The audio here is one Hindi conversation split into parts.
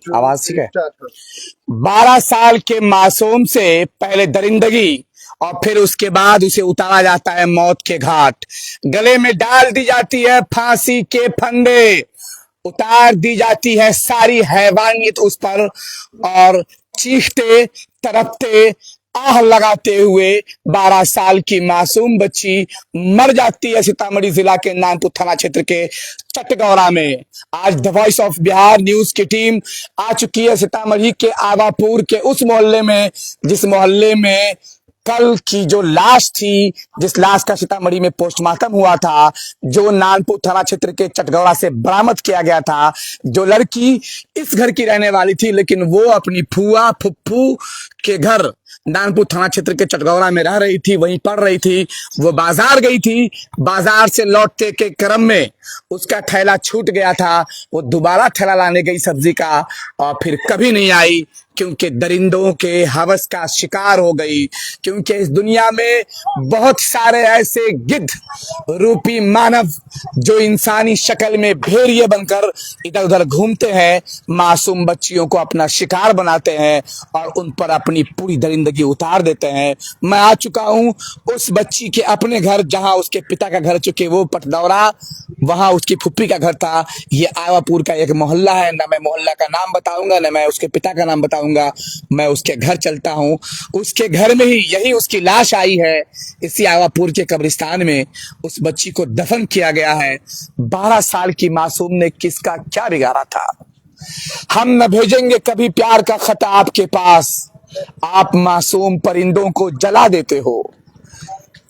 आवाज ठीक है। 12 साल के मासूम से पहले दरिंदगी और फिर उसके बाद उसे उतारा जाता है मौत के घाट। गले में डाल दी जाती है फांसी के फंदे, उतार दी जाती है सारी हैवानियत उस पर, और चीखते तड़पते आह लगाते हुए 12 साल की मासूम बच्ची मर जाती है सीतामढ़ी जिला के नानपुर थाना क्षेत्र के चटगौरा में। आज the voice of Bihar news की टीम आ चुकी है सीतामढ़ी के आवापुर के उस मोहल्ले में, जिस मोहल्ले में कल की जो लाश थी, जिस लाश का सीतामढ़ी में पोस्टमार्टम हुआ था, जो नानपुर थाना क्षेत्र के चटगौरा से बरामद किया गया था। जो लड़की इस घर की रहने वाली थी, लेकिन वो अपनी फुआ फुफ्फू के घर नानपुर थाना क्षेत्र के चटगौरा में रह रही थी, वहीं पढ़ रही थी। वो बाजार गई थी, बाजार से लौटते के क्रम में उसका थैला छूट गया था। वो दोबारा थैला लाने गई सब्जी का, और फिर कभी नहीं आई, क्योंकि दरिंदों के हवस का शिकार हो गई। क्योंकि इस दुनिया में बहुत सारे ऐसे गिद्ध रूपी मानव जो इंसानी शक्ल में भेड़िए बनकर इधर उधर घूमते हैं, मासूम बच्चियों को अपना शिकार बनाते हैं और उन पर अपनी पूरी दरिंदगी उतार देते हैं। मैं आ चुका हूं उस बच्ची के अपने घर, जहां उसके पिता का घर चुके वो पटदौरा, वहां उसकी फुप्पी का घर था। ये आवापुर का एक मोहल्ला है। ना मैं मोहल्ला का नाम बताऊंगा, ना मैं उसके पिता का नाम बताऊंगा। मैं उसके घर चलता हूं। उसके घर में ही यही उसकी लाश आई है। इसी आवापुर के कब्रिस्तान में उस बच्ची को दफन किया गया है। 12 साल की मासूम ने किसका क्या बिगाड़ा था। हम न भेजेंगे कभी प्यार का खत आपके पास, आप मासूम परिंदों को जला देते हो।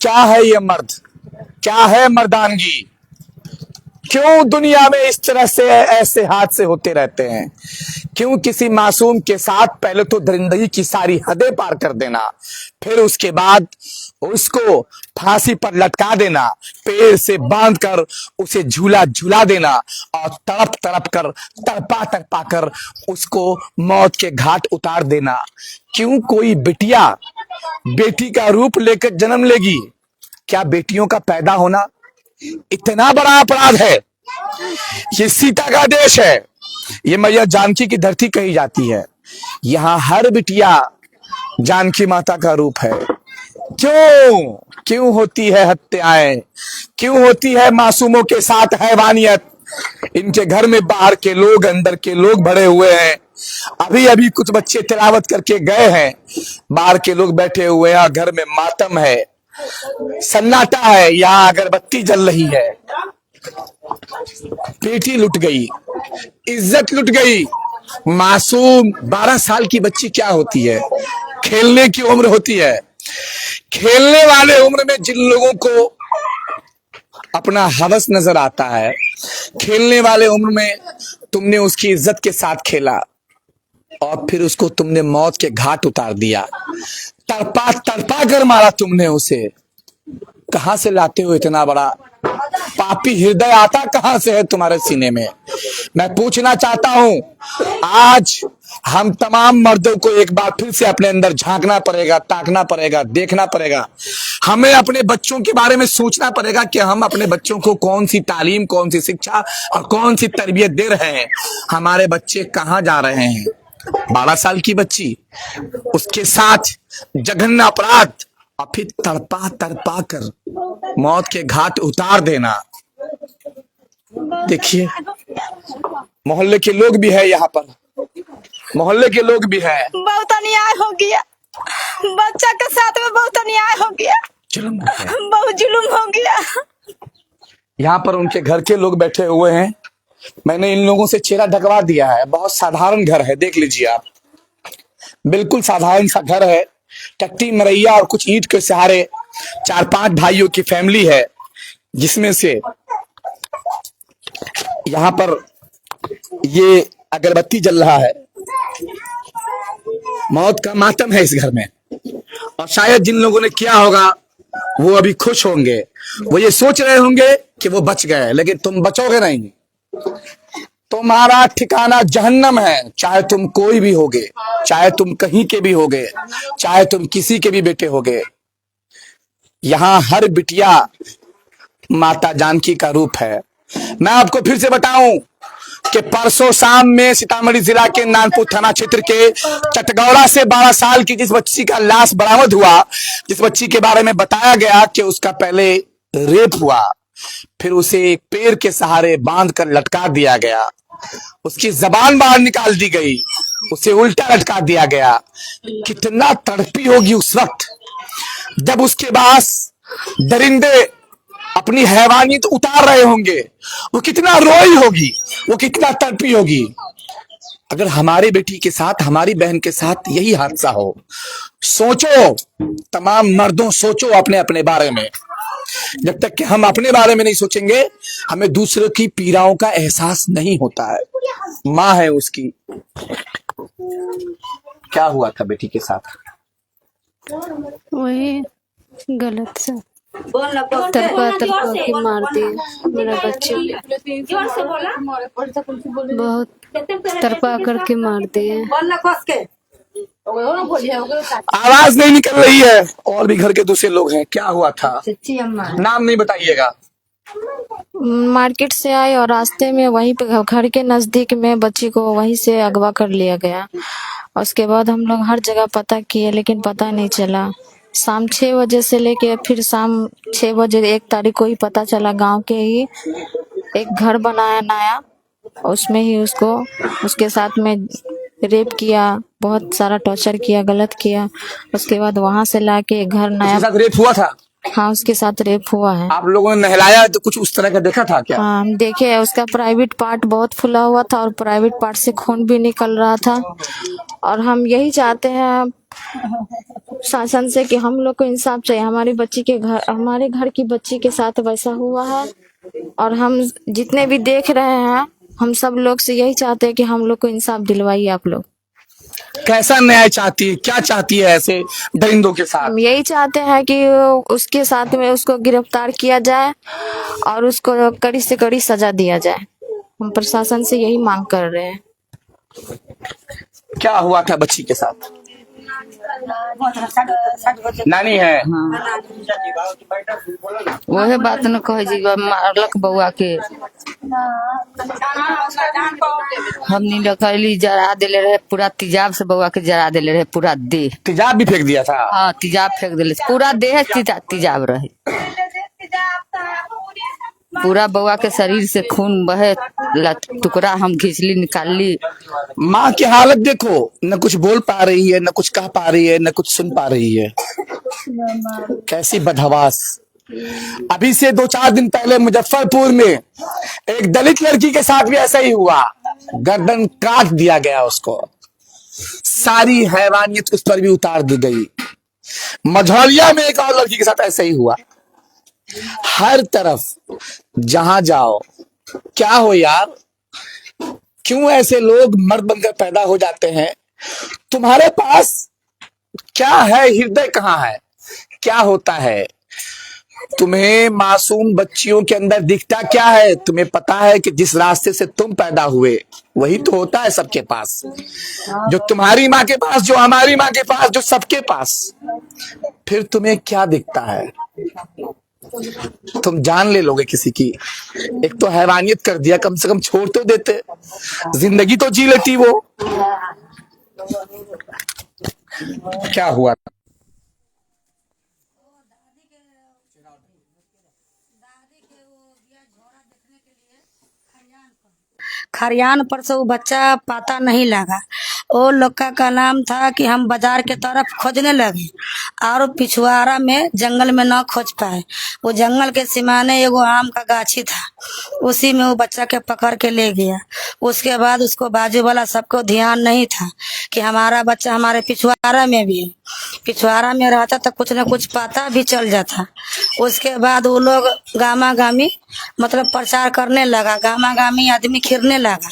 क्या है ये मर्द, क्या है मर्दानगी, क्यों दुनिया में इस तरह से ऐसे हादसे होते रहते हैं। क्यों किसी मासूम के साथ पहले तो दरिंदगी की सारी हदें पार कर देना, फिर उसके बाद उसको फांसी पर लटका देना, पेड़ से बांधकर उसे झूला झूला देना, और तड़प तड़प कर तड़पा तड़पा कर उसको मौत के घाट उतार देना। क्यों कोई बिटिया बेटी का रूप लेकर जन्म लेगी। क्या बेटियों का पैदा होना इतना बड़ा अपराध है। ये सीता का देश है, ये मैया जानकी की धरती कही जाती है। यहाँ हर बिटिया जानकी माता का रूप है। क्यों क्यों होती है हत्याएं, क्यों होती है मासूमों के साथ हैवानियत। इनके घर में बाहर के लोग अंदर के लोग भरे हुए हैं। अभी अभी कुछ बच्चे तिलावत करके गए हैं, बाहर के लोग बैठे हुए हैं, घर में मातम है, सन्नाटा है, यहाँ अगरबत्ती जल रही है। बेटी लुट गई, इज्जत लुट गई। मासूम 12 साल की बच्ची क्या होती है, खेलने की उम्र होती है। खेलने वाले उम्र में जिन लोगों को अपना हवस नजर आता है, खेलने वाले उम्र में तुमने उसकी इज्जत के साथ खेला और फिर उसको तुमने मौत के घाट उतार दिया। तड़पा तड़पा कर मारा तुमने उसे। कहां से लाते हो इतना बड़ा पापी हृदय, आता कहां से है तुम्हारे सीने में। मैं पूछना चाहता हूं, आज हम तमाम मर्दों को एक बार फिर से अपने अंदर झांकना पड़ेगा, ताकना पड़ेगा, देखना पड़ेगा। हमें अपने बच्चों के बारे में सोचना पड़ेगा कि हम अपने बच्चों को कौन सी तालीम, कौन सी शिक्षा और कौन सी तरबियत दे रहे हैं। हमारे बच्चे कहां जा रहे हैं। 12 साल की बच्ची, उसके साथ जघन्य अपराध, और फिर तड़पा तड़पा कर मौत के घाट उतार देना। देखिए, मोहल्ले के लोग भी है यहाँ पर, मोहल्ले के लोग भी है। बहुत अन्याय हो गया, बच्चा के साथ में बहुत अन्याय हो गया, बहुत जुल्म हो गया। यहाँ पर उनके घर के लोग बैठे हुए हैं। मैंने इन लोगों से चेहरा ढकवा दिया है। बहुत साधारण घर है, देख लीजिए आप, बिल्कुल साधारण सा घर है। टट्टी मरैया और कुछ ईंट के सहारे 4-5 भाइयों की फैमिली है, जिसमें से यहाँ पर ये अगरबत्ती जल रहा है। मौत का मातम है इस घर में, और शायद जिन लोगों ने किया होगा वो अभी खुश होंगे। वो ये सोच रहे होंगे कि वो बच गए, लेकिन तुम बचोगे नहीं। तुम्हारा ठिकाना जहन्नम है, चाहे तुम कोई भी होगे, चाहे तुम कहीं के भी होगे, चाहे तुम किसी के भी बेटे होगे। यहाँ हर बिटिया माता जानकी का रूप है। मैं आपको फिर से बताऊं, कि परसों शाम में सीतामढ़ी जिला के नानपुर थाना क्षेत्र के चटगौड़ा से 12 साल की जिस बच्ची का लाश बरामद हुआ, जिस बच्ची के बारे में बताया गया कि उसका पहले रेप हुआ, फिर उसे एक पेड़ के सहारे बांध कर लटका दिया गया, उसकी जबान बाहर निकाल दी गई, उसे उल्टा लटका दिया गया। कितना तड़पी होगी उस वक्त जब उसके पास दरिंदे अपनी हैवानियत उतार रहे होंगे, वो कितना रोई होगी, वो कितना तड़पी होगी। अगर हमारे बेटी के साथ, हमारी बहन के साथ यही हादसा हो, सोचो, तमाम मर्दों सोचो अपने अपने बारे में। जब तक कि हम अपने बारे में नहीं सोचेंगे, हमें दूसरों की पीड़ाओं का एहसास नहीं होता है। माँ है उसकी, क्या हुआ था बेटी के साथ? वही गलत से तरपा तरपा के मार दिए मेरा बच्चे को, बहुत तरपा करके मार दिए। आवाज नहीं निकल रही है। और भी घर के दूसरे लोग हैं, क्या हुआ था? नाम नहीं बताइएगा। मार्केट से आए और रास्ते में वहीं पे घर के नजदीक में बच्ची को वहीं से अगवा कर लिया गया। उसके बाद हम लोग हर जगह पता किए लेकिन पता नहीं चला। शाम 6 बजे से लेके फिर शाम 6 बजे 1 तारीख को ही पता चला। गांव के ही एक घर बनाया नया, उसमें ही उसको उसके साथ में रेप किया, बहुत सारा टॉर्चर किया, गलत किया। उसके बाद वहां से लाके घर नया। उसके साथ रेप हुआ था? हाँ, उसके साथ रेप हुआ है। आप लोगों ने नहलाया तो कुछ उस तरह का देखा था क्या? हाँ, हम देखे, उसका प्राइवेट पार्ट बहुत फूला हुआ था और प्राइवेट पार्ट से खून भी निकल रहा था। और हम यही चाहते हैं शासन से कि हम लोग को इंसाफ चाहिए। हमारी बच्ची के घर, हमारे घर की बच्ची के साथ वैसा हुआ है और हम जितने भी देख रहे हैं, हम सब लोग से यही चाहते हैं कि हम लोग को इंसाफ दिलवाइए आप लोग। कैसा न्याय चाहती है, क्या चाहती है ऐसे दरिंदों के साथ? हम यही चाहते हैं कि उसके साथ में उसको गिरफ्तार किया जाए और उसको कड़ी से कड़ी सजा दिया जाए। हम प्रशासन से यही मांग कर रहे हैं। क्या हुआ था बच्ची के साथ? नानी है। वही बात न कहे जी, मारलक बउआ के, हमनी डकैली जरा देले रहे, पूरा तेजाब से बउआ के जरा देले रहे, पूरा देह। तेजाब भी फेंक दिया था? हाँ, तेजाब फेंक देले, पूरा देह तेजाब रहे, पूरा बउआ के शरीर से खून बहे, टुकड़ा हम घिचली निकाली। माँ की हालत देखो, न कुछ बोल पा रही है, न कुछ कह पा रही है, न कुछ सुन पा रही है। कैसी बदहवास। अभी से 2-4 दिन पहले मुजफ्फरपुर में एक दलित लड़की के साथ भी ऐसा ही हुआ, गर्दन काट दिया गया उसको, सारी हैवानियत उस पर भी उतार दी गई। मझौलिया में एक और लड़की के साथ ऐसा ही हुआ। हर तरफ जहां जाओ, क्या हो यार, क्यों ऐसे लोग मर्द बनकर पैदा हो जाते हैं? तुम्हारे पास क्या है, हृदय कहाँ है, क्या होता है? तुम्हें मासूम बच्चियों के अंदर दिखता क्या है? तुम्हें पता है कि जिस रास्ते से तुम पैदा हुए वही तो होता है सबके पास, जो तुम्हारी माँ के पास, जो हमारी माँ के पास, जो सबके पास। फिर तुम्हें क्या दिखता है? तुम जान ले लोगे किसी की। एक तो हैवानियत कर दिया, कम से कम छोड़ तो देते, जिंदगी तो जी लेती वो। क्या हुआ? खरियान पर से वो बच्चा पता नहीं लगा। वो लोग का नाम था कि हम बाजार के तरफ खोजने लगे और पिछवाड़ा में जंगल में न खोज पाए। वो जंगल के सिमाने एगो आम का गाछी था, उसी में वो बच्चा के पकड़ के ले गया। उसके बाद उसको बाजू वाला सबको ध्यान नहीं था कि हमारा बच्चा हमारे पिछवाड़ा में भी है। पिछवाड़ा में रहता तो कुछ न कुछ पता भी चल जाता। उसके बाद वो लोग गामा गामी मतलब प्रचार करने लगा, गामा गामी आदमी खिरने लगा।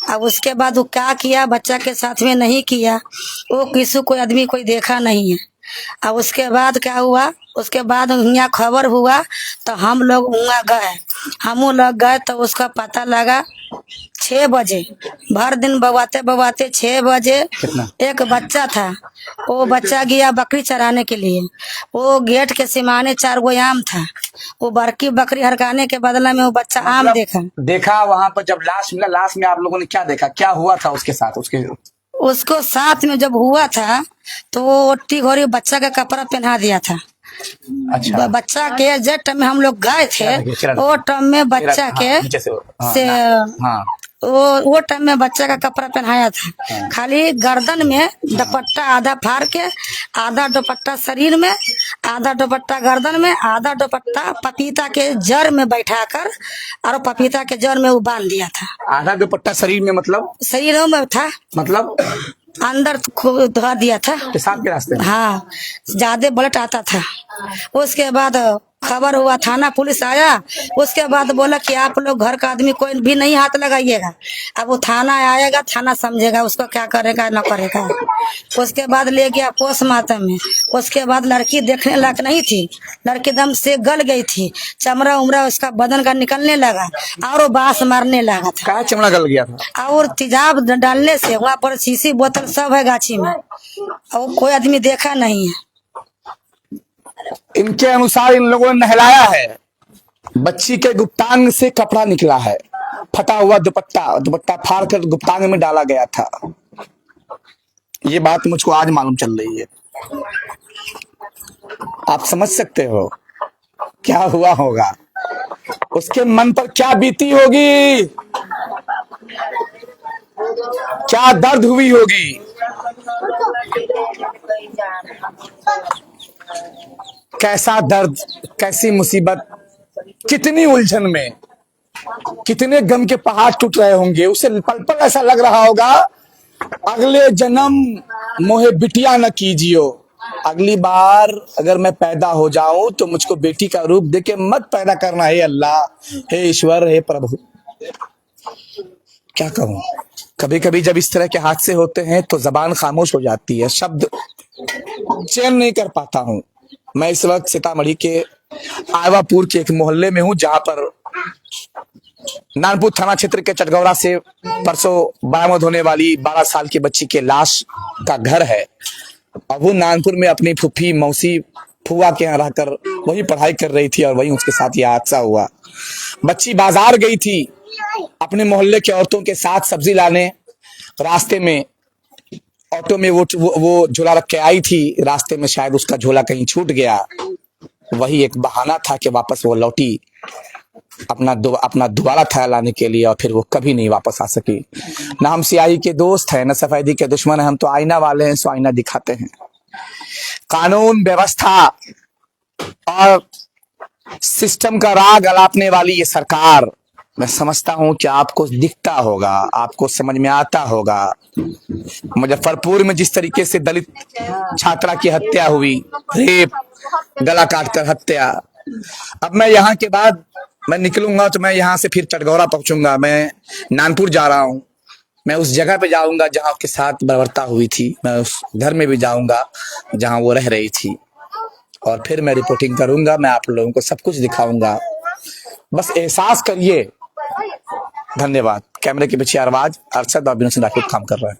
अब उसके बाद वो क्या किया बच्चा के साथ में नहीं किया, वो किसी कोई आदमी कोई देखा नहीं है। और उसके बाद क्या हुआ, उसके बाद यहाँ खबर हुआ तो हम लोग वहाँ गए, हम लोग गए तो उसका पता लगा 6 बजे, भर दिन बवाते बवाते 6 बजे एक बच्चा था, वो बच्चा गया बकरी चराने के लिए, वो गेट के सिमाने 4 गो आम था, वो बड़की बकरी हरकाने के बदला में वो बच्चा आम देखा वहां पर जब लाश मिला, लाश में आप लोगों ने क्या देखा, क्या हुआ था उसके साथ? उसको साथ में जब हुआ था तो वो ओट्टी घोड़ी बच्चा का कपड़ा पहना दिया था। अच्छा। बच्चा के जे टाइम में हम लोग गए थे वो टाइम में बच्चा के से वो टाइम में बच्चा का कपड़ा पहनाया था, खाली गर्दन में दुपट्टा आधा फाड़ के, आधा दुपट्टा शरीर में, आधा दुपट्टा गर्दन में, आधा दुपट्टा पपीता के जड़ में बैठाकर और पपीता के जड़ में वो बांध दिया था। आधा दुपट्टा शरीर में मतलब? शरीरों में था, मतलब अंदर खूब धोआ दिया था, पेशाब के रास्ते में। हाँ, ज्यादा ब्लड आता था। उसके बाद खबर हुआ, थाना पुलिस आया, उसके बाद बोला कि आप लोग घर का आदमी कोई भी नहीं हाथ लगाइएगा। अब वो थाना आएगा, थाना समझेगा उसको क्या करेगा न करेगा। उसके बाद ले गया पोस्टमार्टम में, उसके बाद लड़की देखने लायक नहीं थी, लड़की दम से गल गई थी, चमड़ा उमरा उसका बदन का निकलने लगा और वो बांस मारने लगा था। क्या चमड़ा गल गया था? और तेजाब डालने से वहाँ पर शीशी बोतल सब है गाछी में, और कोई आदमी देखा नहीं है। इनके अनुसार इन लोगों ने नहलाया है, बच्ची के गुप्तांग से कपड़ा निकला है, फटा हुआ दुपट्टा फाड़ कर गुप्तांग में डाला गया था। ये बात मुझको आज मालूम चल रही है। आप समझ सकते हो क्या हुआ होगा, उसके मन पर क्या बीती होगी, क्या दर्द हुई होगी। कैसा दर्द, कैसी मुसीबत, कितनी उलझन में, कितने गम के पहाड़ टूट रहे होंगे। उसे पल पल ऐसा लग रहा होगा, अगले जन्म मोहे बिटिया न कीजियो, अगली बार अगर मैं पैदा हो जाऊं तो मुझको बेटी का रूप देके मत पैदा करना, हे अल्लाह, हे ईश्वर, हे प्रभु। क्या कहूं, कभी कभी जब इस तरह के हादसे होते हैं तो जबान खामोश हो जाती है, शब्द चयन नहीं कर पाता हूं। मैं इस वक्त सीतामढ़ी के आवापुर के एक मोहल्ले में हूं, जहां पर नानपुर थाना क्षेत्र के चटगौरा से परसों बरामद होने वाली 12 साल की बच्ची के लाश का घर है। अब वो नानपुर में अपनी फूफी, मौसी, फुआ के यहाँ रहकर वही पढ़ाई कर रही थी और वहीं उसके साथ यह हादसा हुआ। बच्ची बाजार गई थी अपने मोहल्ले के औरतों के साथ सब्जी लाने, रास्ते में ऑटो में वो झोला रख के आई थी, रास्ते में शायद उसका झोला कहीं छूट गया, वही एक बहाना था कि वापस वो लौटी अपना दोबारा थैला लाने के लिए, और फिर वो कभी नहीं वापस आ सकी। ना हम सियाही के दोस्त हैं, ना सफेदी के दुश्मन हैं, हम तो आईना वाले हैं, सो आईना दिखाते हैं। कानून व्यवस्था और सिस्टम का राग अलापने वाली ये सरकार, मैं समझता हूं कि आपको दिखता होगा, आपको समझ में आता होगा। मुजफ्फरपुर में जिस तरीके से दलित छात्रा की हत्या हुई, रेप, गला काटकर हत्या, अब मैं यहाँ के बाद मैं निकलूंगा तो मैं यहाँ से फिर चटगौरा पहुंचूंगा, मैं नानपुर जा रहा हूँ, मैं उस जगह पे जाऊंगा जहाँ उसके साथ बर्बरता हुई थी, मैं उस घर में भी जाऊंगा जहाँ वो रह रही थी, और फिर मैं रिपोर्टिंग करूंगा, मैं आप लोगों को सब कुछ दिखाऊंगा। बस एहसास करिए। धन्यवाद। कैमरे के पीछे अरबाज, अरशद और बिनोद राठौर काम कर रहे हैं।